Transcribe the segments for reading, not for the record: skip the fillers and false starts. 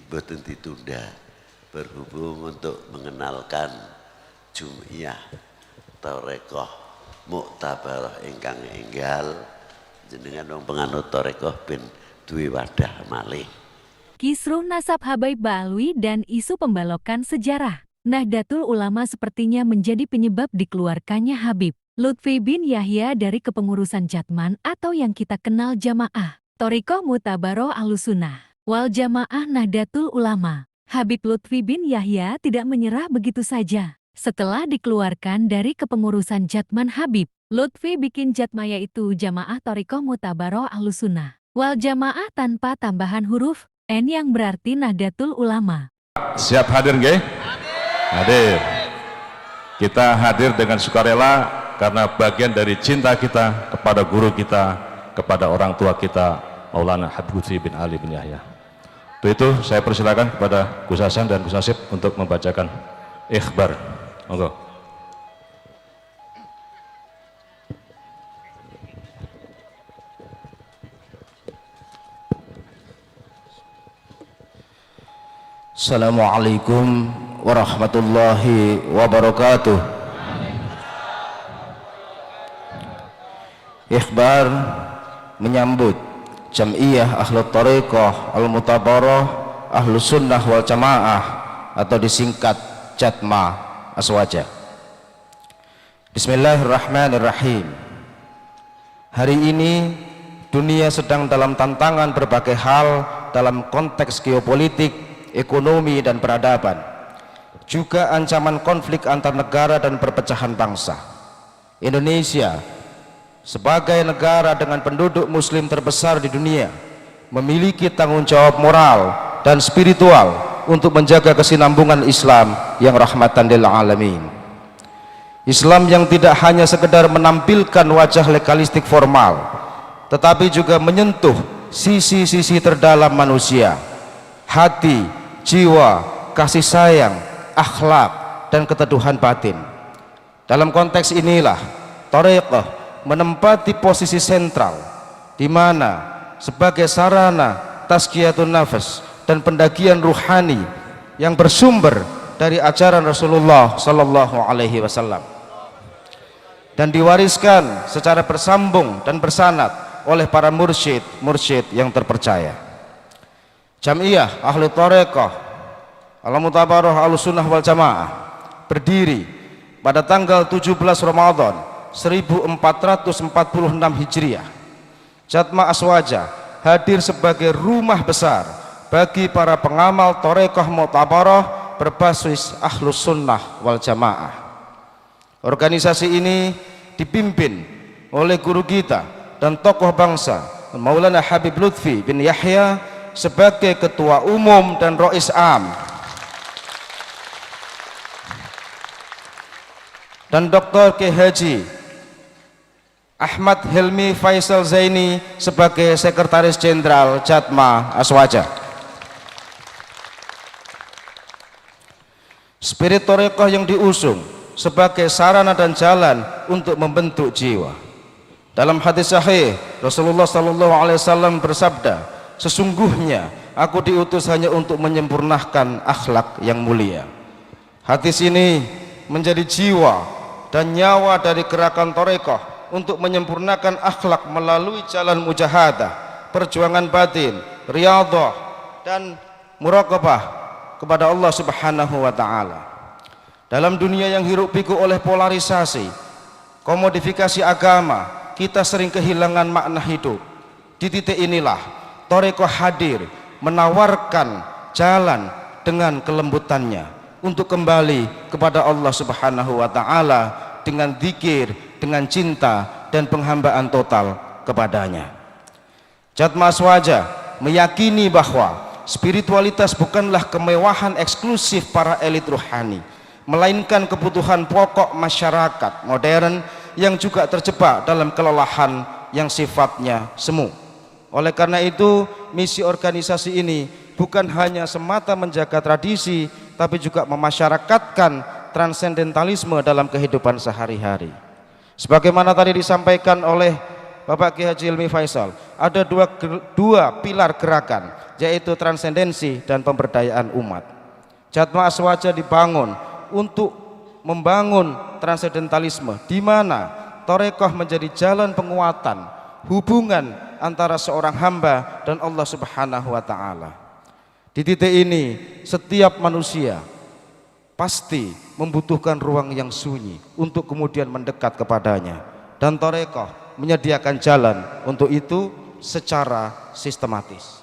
boten ditunda berhubung untuk mengenalkan Jum'iyah Thariqah Muktabarah ingkang enggal jenengan wong penganut Thariqah ben duwe wadah malih. Kisruh nasab Habaib Ba'alwi dan isu pembalokan sejarah. Nahdlatul Ulama sepertinya menjadi penyebab dikeluarkannya Habib Lutfi bin Yahya dari kepengurusan Jatman atau yang kita kenal Jamaah Thariqah Mutabaroh Ahlussunnah wal Jamaah Nahdlatul Ulama. Habib Lutfi bin Yahya tidak menyerah begitu saja. Setelah dikeluarkan dari kepengurusan Jatman, Habib Lutfi bikin Jatma, yaitu Jamaah Thariqah Mutabaroh Ahlussunnah wal Jamaah tanpa tambahan huruf N yang berarti Nahdlatul Ulama. Siap hadir nggih? Hadir. Kita hadir dengan sukarela karena bagian dari cinta kita kepada guru kita, kepada orang tua kita, Maulana Habib Lutfi bin Ali bin Yahya. Untuk itu saya persilakan kepada Gus Hasan dan Gus Nasib untuk membacakan ikhbar. Monggo. Assalamualaikum warahmatullahi wabarakatuh. Ikhbar menyambut Jam'iyah Ahlul Thariqah Al-Mutabarah Ahlussunnah wal Jamaah atau disingkat Jatma Aswaja. Bismillahirrahmanirrahim. Hari ini dunia sedang dalam tantangan berbagai hal dalam konteks geopolitik, ekonomi dan peradaban, juga ancaman konflik antar negara dan perpecahan bangsa. Indonesia sebagai negara dengan penduduk muslim terbesar di dunia memiliki tanggung jawab moral dan spiritual untuk menjaga kesinambungan Islam yang rahmatan lil alamin. Islam yang tidak hanya sekedar menampilkan wajah legalistik formal, tetapi juga menyentuh sisi-sisi terdalam manusia, hati, jiwa, kasih sayang, akhlak, dan keteduhan batin. Dalam konteks inilah Thariqah menempati posisi sentral, di mana sebagai sarana tazkiyatun nafas dan pendakian ruhani yang bersumber dari ajaran Rasulullah Sallallahu Alaihi Wasallam dan diwariskan secara bersambung dan bersanad oleh para mursyid yang terpercaya. Jam'iyah Ahlul Thariqah Al-Mutabaroh Ahlussunnah wal Jamaah berdiri pada tanggal 17 Ramadan 1446 Hijriah. Jatma Aswaja hadir sebagai rumah besar bagi para pengamal Thariqah Mutabaroh berbasis Ahlussunnah wal Jamaah. Organisasi ini dipimpin oleh guru kita dan tokoh bangsa Maulana Habib Lutfi bin Yahya sebagai ketua umum dan rois am, dan Dr. K. Haji Ahmad Hilmi Faisal Zaini sebagai sekretaris jenderal Jatma Aswaja. Spirit Thariqah yang diusung sebagai sarana dan jalan untuk membentuk jiwa. Dalam hadis sahih Rasulullah Sallallahu Alaihi Wasallam bersabda, sesungguhnya aku diutus hanya untuk menyempurnakan akhlak yang mulia. Hadis ini menjadi jiwa dan nyawa dari gerakan Thariqah untuk menyempurnakan akhlak melalui jalan mujahadah, perjuangan batin, riyadhah dan muraqabah kepada Allah Subhanahu wa taala. Dalam dunia yang hiruk pikuk oleh polarisasi, komodifikasi agama, kita sering kehilangan makna hidup. Di titik inilah Thariqah hadir menawarkan jalan dengan kelembutannya untuk kembali kepada Allah Subhanahu wa taala dengan zikir, dengan cinta dan penghambaan total kepadanya. Jatma Aswaja meyakini bahwa spiritualitas bukanlah kemewahan eksklusif para elit ruhani, melainkan kebutuhan pokok masyarakat modern yang juga terjebak dalam kelelahan yang sifatnya semu. Oleh karena itu, misi organisasi ini bukan hanya semata menjaga tradisi, tapi juga memasyarakatkan transendentalisme dalam kehidupan sehari-hari. Sebagaimana tadi disampaikan oleh Bapak Ki Haji Hilmi Faisal, ada dua pilar gerakan. yaitu transendensi dan pemberdayaan umat. Jatma Aswaja dibangun untuk membangun transendentalisme, di mana Torekoh menjadi jalan penguatan hubungan antara seorang hamba dan Allah Subhanahu wa Ta'ala. Di titik ini, setiap manusia pasti membutuhkan ruang yang sunyi untuk kemudian mendekat kepadanya, dan Torekoh menyediakan jalan untuk itu secara sistematis.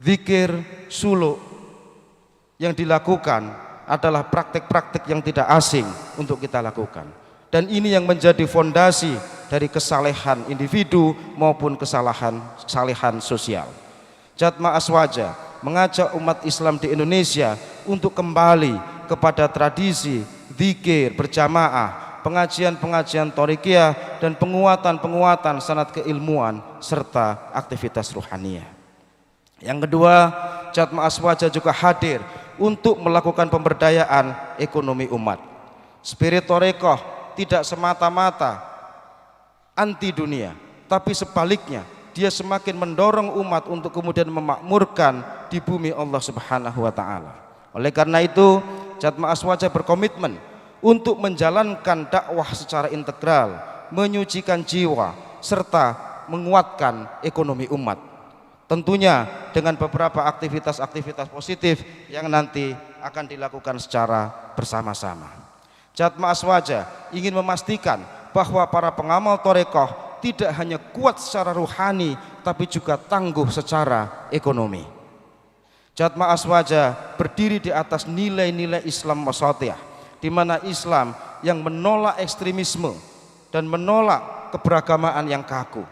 Zikir, suluk yang dilakukan adalah praktek-praktek yang tidak asing untuk kita lakukan, dan ini yang menjadi fondasi dari kesalehan individu maupun kesalehan sosial. Jatma Aswaja mengajak umat Islam di Indonesia untuk kembali kepada tradisi zikir berjamaah, pengajian-pengajian thorikiyah, dan penguatan-penguatan sanad keilmuan serta aktivitas ruhaniyah. Yang kedua, Jatma Aswaja juga hadir untuk melakukan pemberdayaan ekonomi umat. Spirit Torekoh tidak semata-mata anti dunia, tapi sebaliknya dia semakin mendorong umat untuk kemudian memakmurkan di bumi Allah Subhanahu wa Ta'ala. Oleh karena itu, Jatma Aswaja berkomitmen untuk menjalankan dakwah secara integral, menyucikan jiwa serta menguatkan ekonomi umat. Tentunya dengan beberapa aktivitas-aktivitas positif yang nanti akan dilakukan secara bersama-sama. Jatma Aswaja ingin memastikan bahwa para pengamal Torekoh tidak hanya kuat secara ruhani, tapi juga tangguh secara ekonomi. Jatma Aswaja berdiri di atas nilai-nilai Islam wasatiyah, di mana Islam yang menolak ekstremisme dan menolak keberagamaan yang kaku.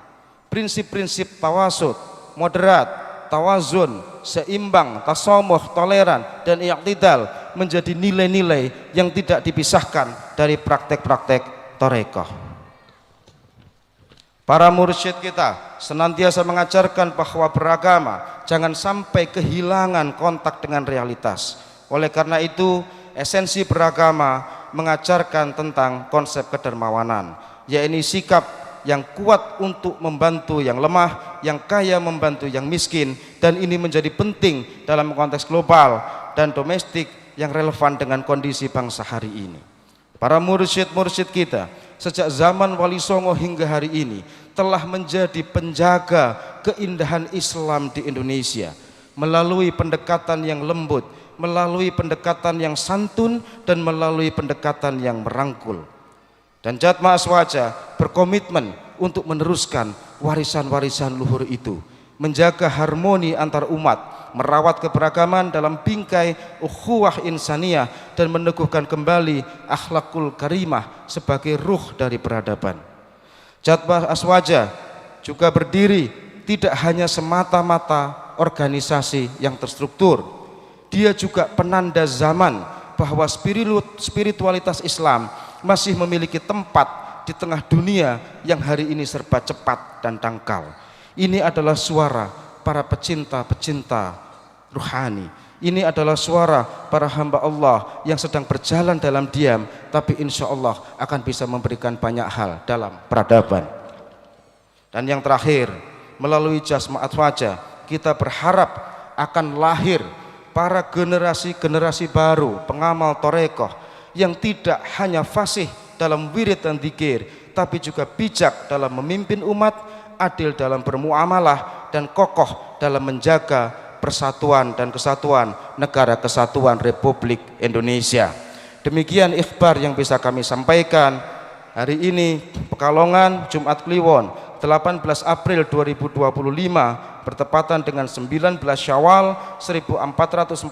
Prinsip-prinsip tawasud, moderat, tawazun, seimbang, tasamuh, toleran, dan i'tidal menjadi nilai-nilai yang tidak dipisahkan dari praktek-praktek Torekoh. Para mursyid kita senantiasa mengajarkan bahwa beragama jangan sampai kehilangan kontak dengan realitas. Oleh karena itu, esensi beragama mengajarkan tentang konsep kedermawanan, yaitu sikap yang kuat untuk membantu yang lemah, yang kaya membantu yang miskin, dan ini menjadi penting dalam konteks global dan domestik yang relevan dengan kondisi bangsa hari ini. Para mursyid-mursyid kita sejak zaman Wali Songo hingga hari ini telah menjadi penjaga keindahan Islam di Indonesia melalui pendekatan yang lembut, melalui pendekatan yang santun, dan melalui pendekatan yang merangkul. Dan Jatma Aswaja berkomitmen untuk meneruskan warisan-warisan luhur itu, menjaga harmoni antar umat, merawat keberagaman dalam bingkai ukhuwah insaniyah, dan meneguhkan kembali akhlakul karimah sebagai ruh dari peradaban. Jatma Aswaja juga berdiri tidak hanya semata-mata organisasi yang terstruktur, dia juga penanda zaman bahwa spiritualitas Islam masih memiliki tempat di tengah dunia yang hari ini serba cepat dan dangkal. Ini adalah suara para pecinta-pecinta ruhani. Ini adalah suara para hamba Allah yang sedang berjalan dalam diam, tapi insya Allah akan bisa memberikan banyak hal dalam peradaban. Dan yang terakhir, melalui Jatma Aswaja kita berharap akan lahir para generasi-generasi baru pengamal Torekoh yang tidak hanya fasih dalam wirid dan dzikir, tapi juga bijak dalam memimpin umat, adil dalam bermuamalah, dan kokoh dalam menjaga persatuan dan kesatuan negara kesatuan Republik Indonesia. Demikian ikhbar yang bisa kami sampaikan hari ini. Pekalongan, Jumat Kliwon 18 April 2025 bertepatan dengan 19 Syawal 1446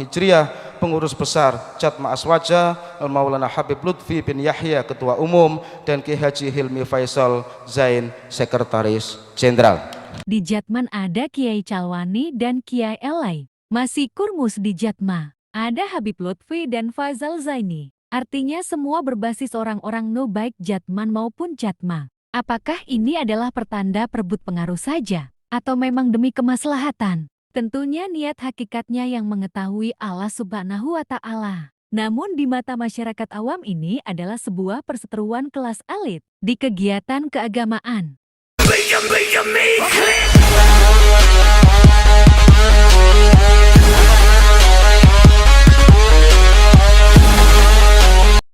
Hijriah. Pengurus besar Jatma Aswaja Al-Maulana Habib Lutfi bin Yahya Ketua Umum, dan Ki Haji Hilmi Faisal Zain Sekretaris Jenderal. Di Jatman ada Kiai Calwani dan Kiai Elai. Masih kurmus di Jatma ada Habib Lutfi dan Faisal Zaini. Artinya semua berbasis orang-orang no baik Jatman maupun Jatma. Apakah ini adalah pertanda perebut pengaruh saja, atau memang demi kemaslahatan? Tentunya niat hakikatnya yang mengetahui Allah Subhanahu wa Ta'ala. Namun di mata masyarakat awam ini adalah sebuah perseteruan kelas elit di kegiatan keagamaan.